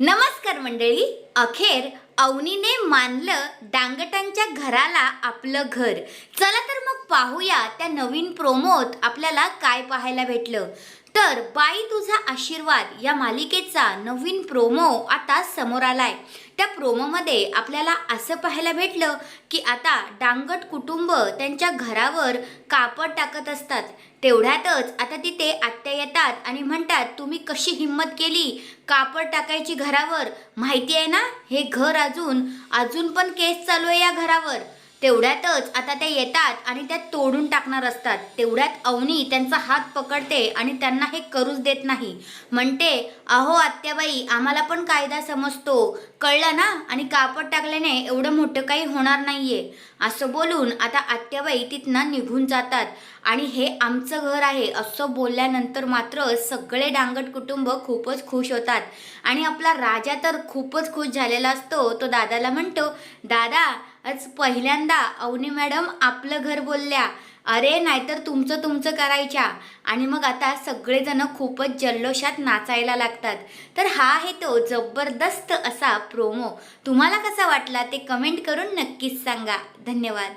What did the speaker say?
नमस्कार मंडळी. अखेर अवनीने मानलं डांगटांच्या घराला आपलं घर. चला तर मग पाहूया त्या नवीन प्रोमोत आपल्याला काय पाहायला भेटलं. तर बाई तुझा आशीर्वाद या मालिकेचा नवीन प्रोमो आता समोर आलाय. त्या प्रोमोमध्ये आपल्याला असं पाहायला भेटलं की आता डांगट कुटुंब त्यांच्या घरावर कापड टाकत असतात. तेवढ्यातच आता तिथे आत्या येतात आणि म्हणतात, तुम्ही कशी हिंमत केली कापड टाकायची घरावर? माहिती आहे ना, हे घर अजून पण केस चालू आहे या घरावर. तेवढ्यातच आता ते येतात आणि त्या तोडून टाकणार असतात. तेवढ्यात अवनी त्यांचा हात पकडते आणि त्यांना हे करूच देत नाही. म्हणते, अहो आत्याबाई, आम्हाला पण कायदा समजतो, कळलं ना, आणि कापड टाकल्याने एवढं मोठं काही होणार नाहीये. असं बोलून आता आत्याबाई तिथनं निघून जातात आणि हे आमचं घर आहे असं बोलल्यानंतर मात्र सगळे डांगट कुटुंब खूपच खुश होतात. आणि आपला राजा तर खूपच खुश झालेला असतो. तो दादाला म्हणतो, दादा, आज पहिल्यांदा अवनी मॅडम आपलं घर बोलल्या. अरे, नाहीतर तुमचं तुमचं करायच्या. आणि मग आता सगळेजण खूपच जल्लोषात नाचायला लागतात. तर हा आहे तो जबरदस्त असा प्रोमो. तुम्हाला कसा वाटला ते कमेंट करून नक्कीच सांगा. धन्यवाद.